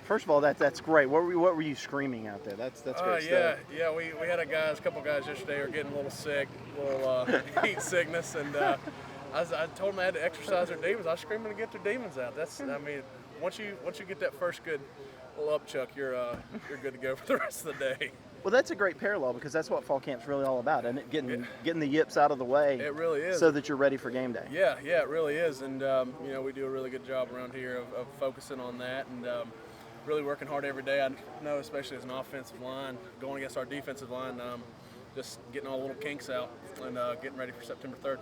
First of all, that's great. What were you screaming out there? That's great stuff. Yeah. We had a couple guys yesterday are getting a little sick, a little heat sickness, and I told them they had to exercise their demons. I was screaming to get their demons out. Once you get that first good little upchuck, you're good to go for the rest of the day. Well, that's a great parallel because that's what fall camp's really all about, and getting the yips out of the way. It really is. So that you're ready for game day. Yeah, it really is, and we do a really good job around here of focusing on that and really working hard every day. I know, especially as an offensive line, going against our defensive line, just getting all the little kinks out and getting ready for September 3rd.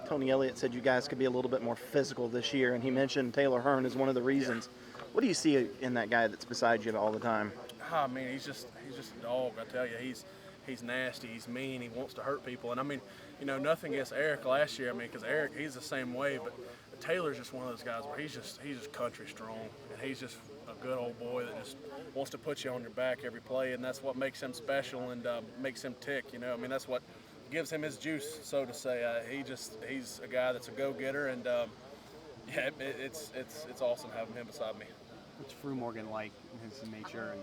Tony Elliott said you guys could be a little bit more physical this year, and he mentioned Taylor Hearn as one of the reasons. Yeah. What do you see in that guy that's beside you all the time? I mean, he's just a dog. I tell you, he's nasty. He's mean. He wants to hurt people. And I mean, nothing against Eric last year. I mean, because Eric, he's the same way. But Taylor's just one of those guys where he's just country strong, and he's just a good old boy that just wants to put you on your back every play, and that's what makes him special and makes him tick. I mean, that's what gives him his juice, so to say. He's a guy that's a go-getter, and it's awesome having him beside me. What's Fru Morgan like in his nature? And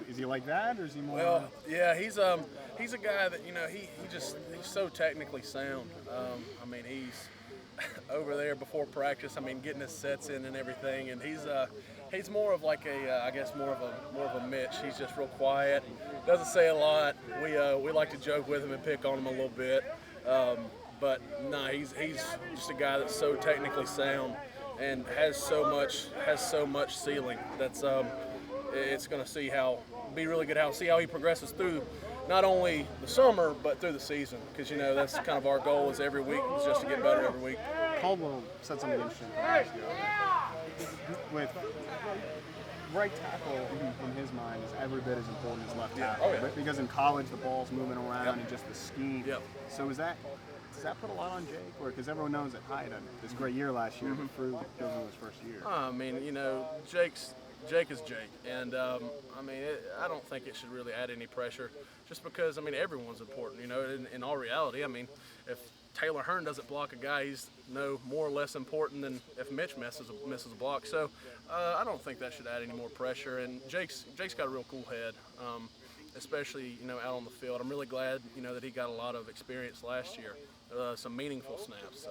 is he like that, or is he more? Well, yeah, he's a guy that he's so technically sound. I mean, he's over there before practice. I mean, getting his sets in and everything, and he's more of like more of a Mitch. He's just real quiet, doesn't say a lot. We like to joke with him and pick on him a little bit, but no, he's just a guy that's so technically sound and has so much ceiling. That's it's going to be really good see how he progresses through not only the summer but through the season, because that's kind of our goal is every week is just to get better every week. Caldwell said something interesting with right tackle in his mind is every bit as important as left tackle. Oh, yeah. Because in college the ball's moving around and just the scheme. Yep. So does that put a lot on Jake? Or because everyone knows that Hyde had this great year last year, but Fru goes into his first year. I mean, Jake is Jake, and I don't think it should really add any pressure, just because everyone's important. In all reality, if Taylor Hearn doesn't block a guy, he's no more or less important than if Mitch misses a block. So I don't think that should add any more pressure. And Jake's got a real cool head, especially out on the field. I'm really glad that he got a lot of experience last year, some meaningful snaps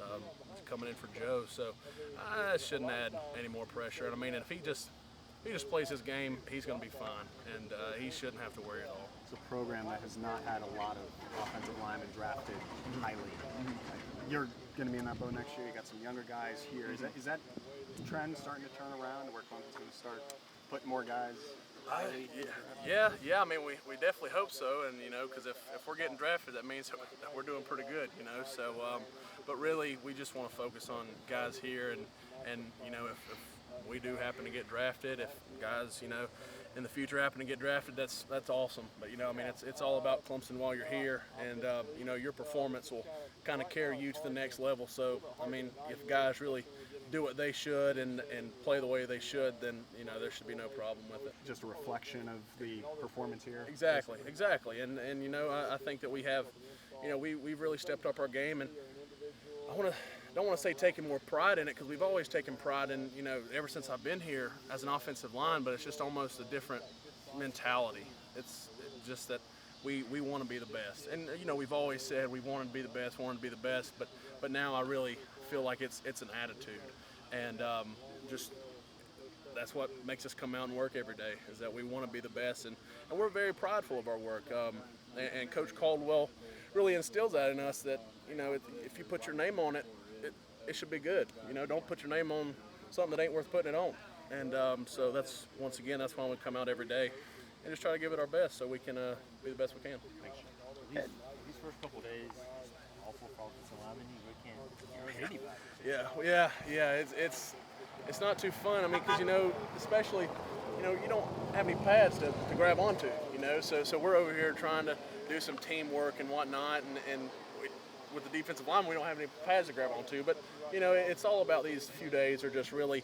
coming in for Joe. So it shouldn't add any more pressure. And if he just plays his game, he's going to be fine, and he shouldn't have to worry at all. It's a program that has not had a lot of offensive linemen drafted highly. You're going to be in that boat next year. You got some younger guys here. Is that trend starting to turn around, where Clemson's going to start putting more guys? Yeah. We definitely hope so, and because if we're getting drafted, that means that we're doing pretty good. So, but really, we just want to focus on guys here, and if we do happen to get drafted, if guys in the future happen to get drafted, that's awesome. But it's all about Clemson while you're here, and your performance will kind of carry you to the next level. So if guys really do what they should and play the way they should, then there should be no problem with it. Just a reflection of the performance here. Exactly. And I think that we have we've really stepped up our game, and don't want to say taking more pride in it, because we've always taken pride in, ever since I've been here as an offensive line, but it's just almost a different mentality. It's just that we want to be the best. And, we've always said we wanted to be the best, but now I really feel like it's an attitude. And just that's what makes us come out and work every day, is that we want to be the best. And we're very prideful of our work. And Coach Caldwell really instills that in us, that, if you put your name on it, it should be good. Don't put your name on something that ain't worth putting it on. And so that's why we come out every day and just try to give it our best so we can be the best we can. These first couple of days, awful for offensive linemen, you can't hit anybody. Yeah. It's not too fun. Because especially you don't have any pads to grab onto. So we're over here trying to do some teamwork and whatnot, and with the defensive line, we don't have any pads to grab onto. But it's all about these few days are just really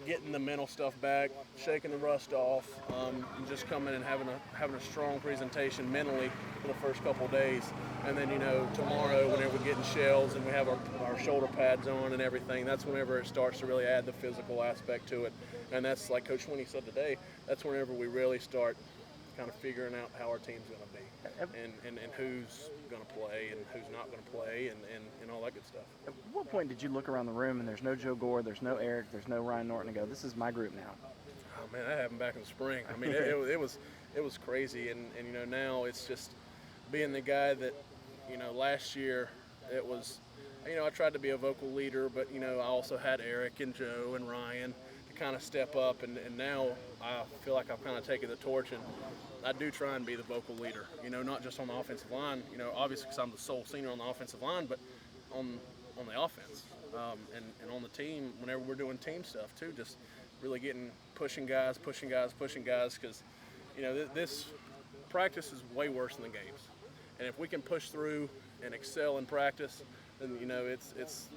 getting the mental stuff back, shaking the rust off, and just coming and having a strong presentation mentally for the first couple of days. And then, tomorrow, whenever we're getting shells and we have our shoulder pads on and everything, that's whenever it starts to really add the physical aspect to it. And that's like Coach Winnie said today, that's whenever we really start kind of figuring out how our team's going to be and who's going to play and who's not going to play and all that good stuff. At what point did you look around the room and there's no Joe Gore, there's no Eric, there's no Ryan Norton, and go, this is my group now? Oh, man, that happened back in the spring. I mean, it was crazy. And now it's just being the guy that, last year it was, I tried to be a vocal leader, but, I also had Eric and Joe and Ryan to kind of step up. And now I feel like I've kind of taken the torch, and I do try and be the vocal leader, not just on the offensive line, obviously because I'm the sole senior on the offensive line, but on the offense and on the team whenever we're doing team stuff too, just really pushing guys, because, this practice is way worse than the games. And if we can push through and excel in practice, then, it's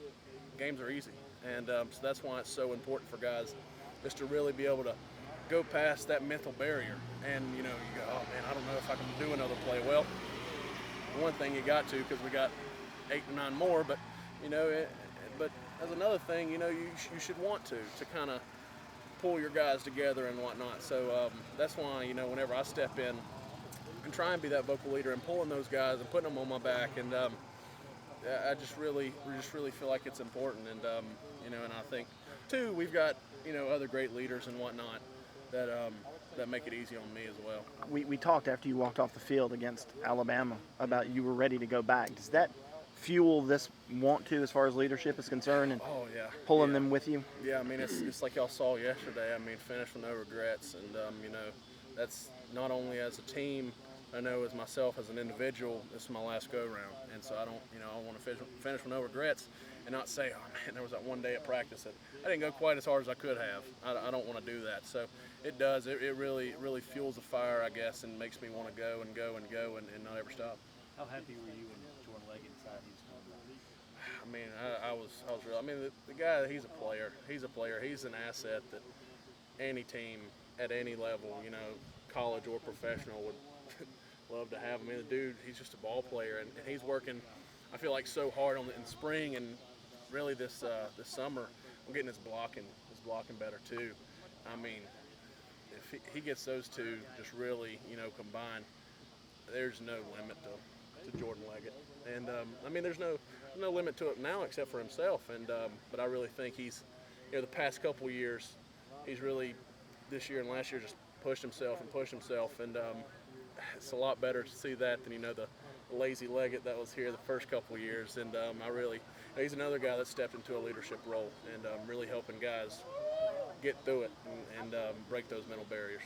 games are easy. And so that's why it's so important for guys just to really be able to go past that mental barrier. And, you go, oh, man, I don't know if I can do another play. Well, one thing you got to, because we got 8 or 9 more, but, but as another thing, you should want to kind of pull your guys together and whatnot. So that's why, whenever I step in and try and be that vocal leader and pulling those guys and putting them on my back, and I just really feel like it's important. And and I think too we've got other great leaders and whatnot that make it easy on me as well. We talked after you walked off the field against Alabama about you were ready to go back. Does that fuel this want to as far as leadership is concerned, and pulling them with you? Yeah, I mean, it's like y'all saw yesterday. I mean, finish with no regrets. And, that's not only as a team, I know as myself as an individual, this is my last go-round. And so I don't, I want to finish with no regrets and not say, oh, man, there was that one day at practice that I didn't go quite as hard as I could have. I don't want to do that. So it does. It really fuels the fire, I guess, and makes me want to go and not ever stop. How happy were you when Jordan Leggett decided he was coming back? I mean, I was real. I mean, the guy, he's a player. He's an asset that any team at any level, college or professional, would love to have. I mean, the dude, he's just a ball player, and he's working, I feel like, so hard in spring and really this summer. I'm getting his blocking better too. I mean, if he gets those two just really, combined, there's no limit to Jordan Leggett. And I mean, there's no limit to it now except for himself. And but I really think he's, the past couple years, he's really, this year and last year, just pushed himself. And it's a lot better to see that than the lazy Leggett that was here the first couple years. And he's another guy that stepped into a leadership role and really helping guys get through it and break those mental barriers.